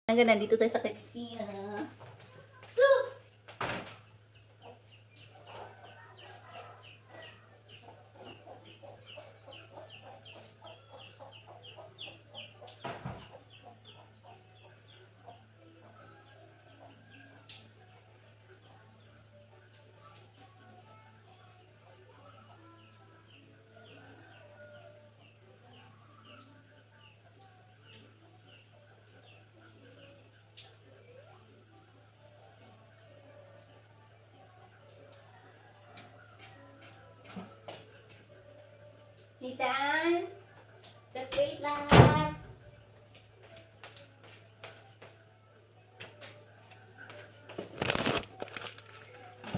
Hanggang nandito tayo sa kusina. So, Ethan, just wait lang.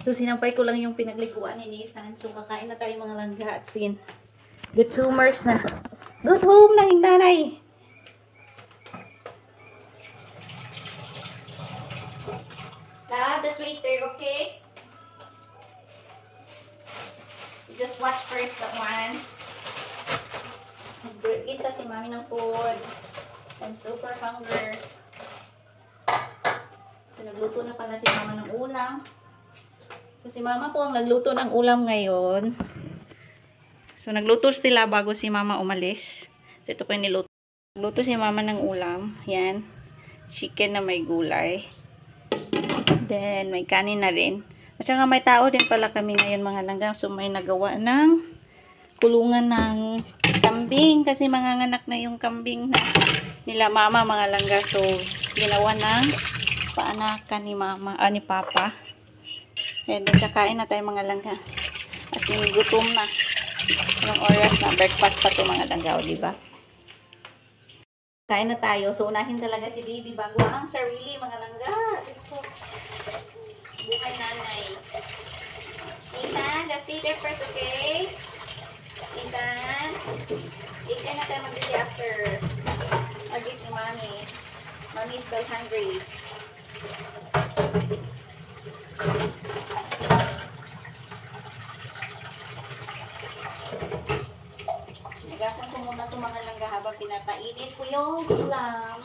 So, sinampay ko lang yung pinagliguan ni Nathan. So, kakain na tayo mga langga at sin. Good tumors na. Good home na yung nanay. Just wait there, okay? You just watch first that one. Nag-eat si mami ng food. I'm super hungry. So, nagluto na pala si mama ng ulam. So, si mama po ang nagluto ng ulam ngayon. So, nagluto sila bago si mama umalis. So, ito po yung niluto. Nagluto si mama ng ulam. Yan. Chicken na may gulay. Then, may kanin na rin. At saka may tao din pala kami ngayon mga langga. So, may nagawa ng kulungan ng kambing. Kasi manganganak na yung kambing na nila mama mga langga. So, ginawa ng paanakan ni mama, ni papa. And then, kakain na tayo mga langga. At yung gutom na. Yung oras na breakfast pa ito mga langga. O, diba? Kain na tayo. So, unahin talaga si baby bago ang sarili mga langga. So, buhay nanay. Ethan, just stay there first, okay? Ethan. Ethan na tayo mag-busy after. Mag-eat ni mommy. Mommy is still hungry. Nagasan ko muna itong mga langga habang pinatainit ko yung ulam.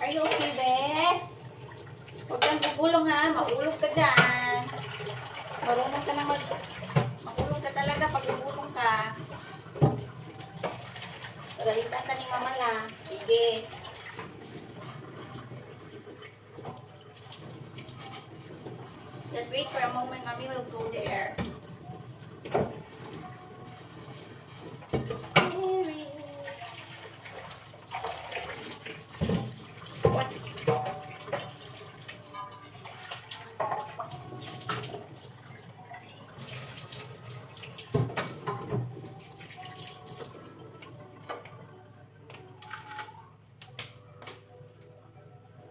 Are you okay, Beth? Huwag kang gugulong ha. Maulog ka dyan. Marunong ka na maulog ka talaga pag gugulong ka. Ralitan ka ni mama lang. Sige. Just wait for a moment. Mommy will go there.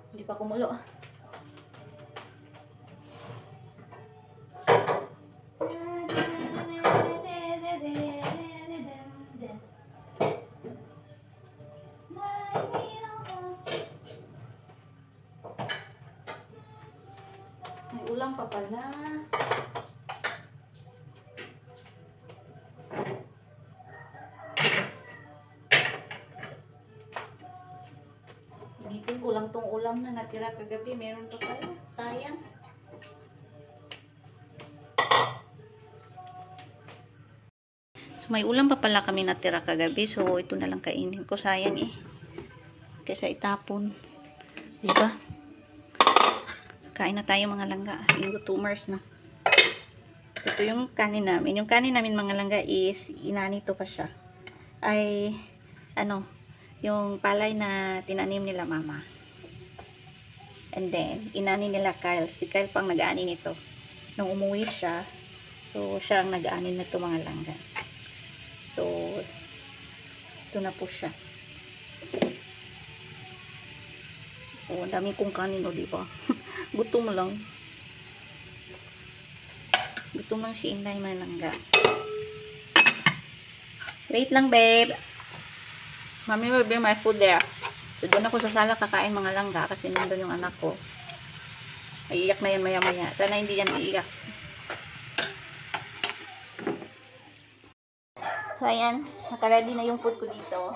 Hindi pa kumulo. May ulam pa pala. Initin ko lang tong ulam na natira kagabi. Meron pa pala. Sayang. So, may ulam pa pala kami natira kagabi. So, ito na lang kainin ko. Sayang eh. Kaysa itapon. Diba? So, kain na tayo mga langga. As tumors na. So, ito yung kanin namin. Yung kanin namin mga langga is inanito pa siya. Ay, ano, yung palay na tinanim nila mama. And then, inani nila Kyle. Si Kyle pang nag-aani nito. Nung umuwi siya, so, siya ang nag-aani nito mga langga. So, ito na po siya. Oh, dami kong kanin, o, diba? Gutom lang. Gutom lang si Inday mga langga. Wait lang, babe. Mommy will bring my food there. So, doon ako sa sala kakain mga langga kasi nandun yung anak ko. Iiyak na yan maya-maya. Sana hindi yan iiyak. So, ayan. Naka-ready na yung food ko dito.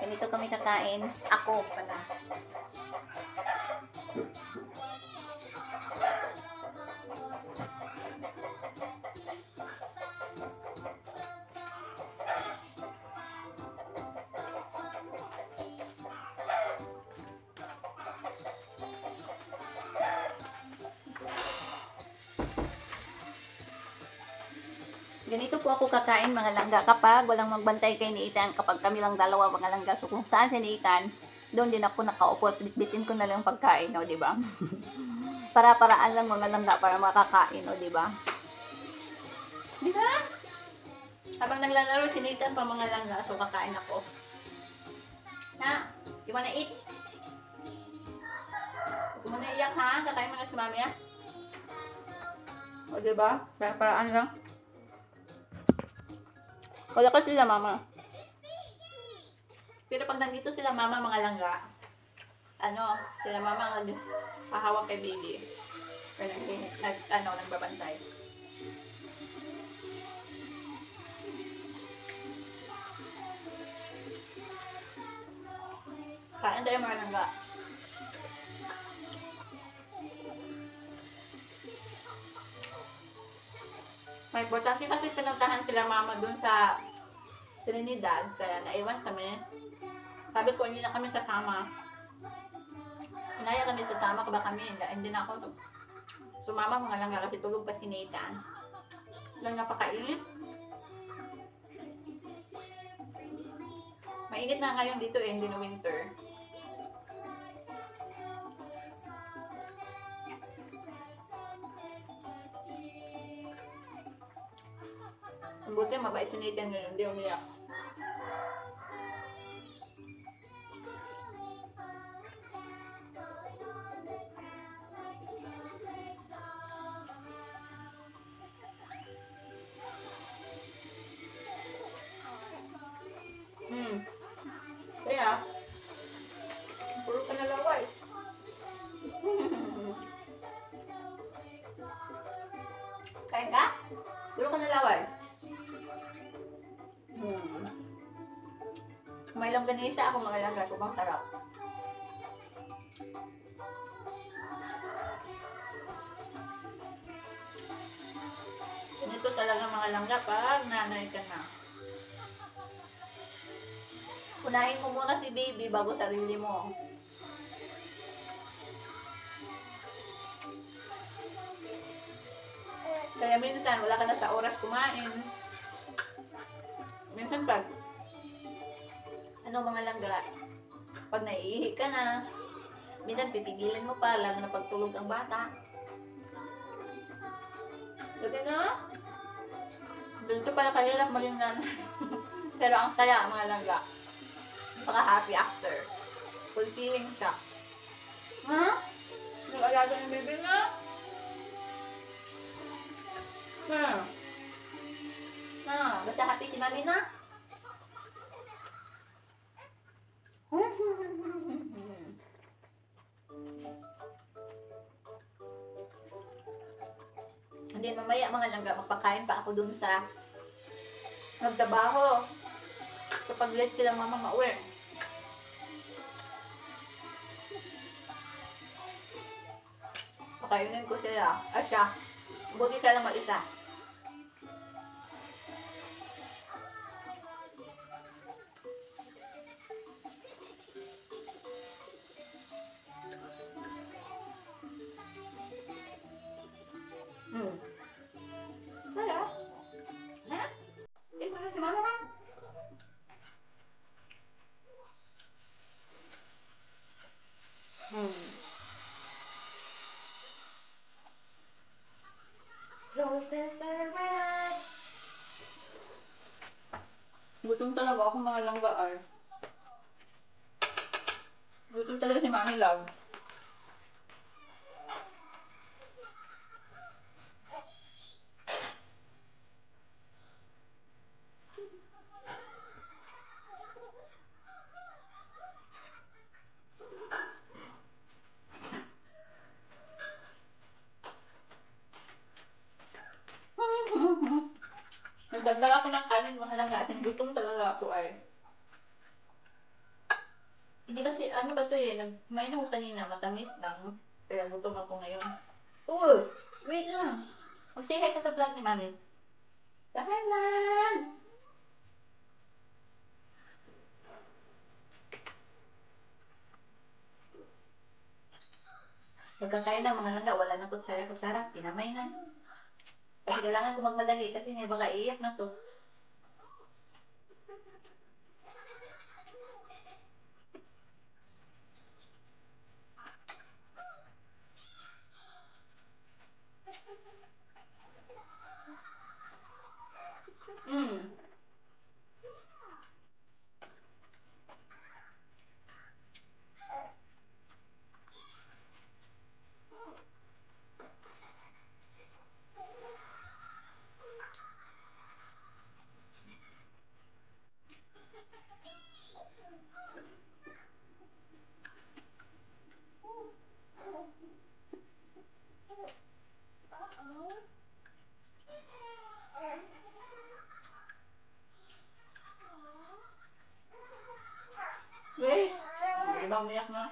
Ganito kami kakain. Ako pala. Ganito po ako kakain mga langga kapag walang magbantay kay ni Ethan, kapag kami lang dalawa mga langga. So kung saan si ni Ethan, doon din ako nakaupo. Bitbitin ko na lang yung pagkain, no, di ba? Para-paraan lang mga langga para makakain, no, di ba? Di ba? Habang naglalaro si Ethan pa mga langga, so kakain ako. Na, you wanna eat? Huwag mo na iyak ha, kakain mo na si mami ha. O di ba? Para-paraan lang. Wala ka sila mama. Pero pag nandito sila mama mga langga, sila mama ang hahawak kay baby. Pero nagbabantay. Kain tayo mga langga. May importante kasi pinuntahan sila mama dun sa Trinidad, kaya naiwan kami. Sabi ko, hindi na kami sasama. Hinaya kami sasama, kaba kami, hindi na ako sumama mga langga kasi tulog pa si Nathan. Lang napakainit. Mainit na ngayon dito hindi na winter. Ang buti, mabait si Nathan ngayon, hindi umiyak. Kaya, puro ka na laway. Kain ka? Puro ka na laway. May longganisa ako mga langga, sobrang sarap. Ganito talaga mga langga pag nanay ka na. Unahin mo muna si baby bago sarili mo. Kaya minsan wala ka na sa oras kumain. Minsan pag mga langga, pag naiihi ka na, minsan pipigilan mo pa, lalo na pagtulog ang bata. Kasi na, dito pala kahirap maging nanay. Pero ang saya mga langga. Napaka-happy after. Fulfilling siya. Ha? Nag-alaga yung baby na? Basta happy si mami na? Hindi, mamaya mga langga, magpakain pa ako dun sa nagtrabaho. Kapag late sila mama mauwi. Pakainin ko sila. Siya. Buti siya lang mag-isa. Wala. Ha? Ito na si mama ha? Gutom talaga ako mga langga ay. Gutom talaga si Mami Love. Nagdala ako ng kanin, mga langgatin. Gutom talaga ako ay. Hindi kasi, ano ba to eh, kumain ako kanina, matamis lang. Kaya gutom ako ngayon. Uy! Wait lang! Mag-say hi ka sa vlog ni Mami. Dahan! Pagkakain ng mga langga, wala na kutsara-kutsara. Pinamay na. Kasi kailangan ko magmadali kasi may baka iiyak na to. Mm. Wait! Di ba umiyak na?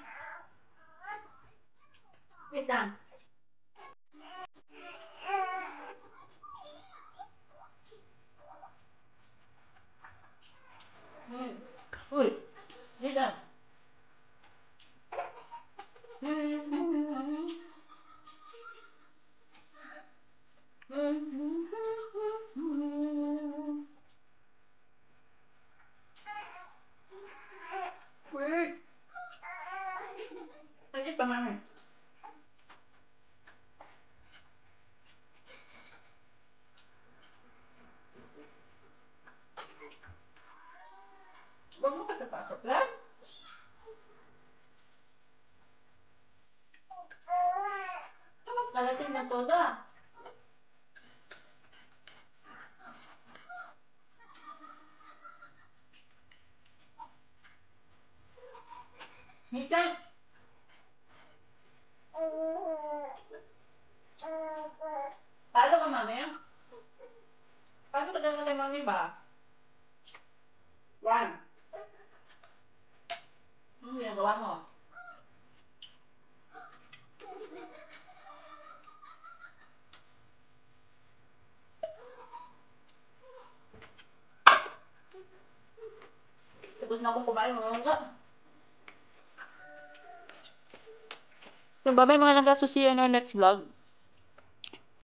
Wait lang. Hmm. Uy! Wait lang. Wait! Sakit pa, Mami. Huwag mo katapasok lang. Kalating na todo. Minsan, paano ka, Mami? Paano ka dala kay Mami ba? One. Ano ginagawa mo? Tapos na akong kumain mga langga. So, babay mga langga. Susi on our next vlog.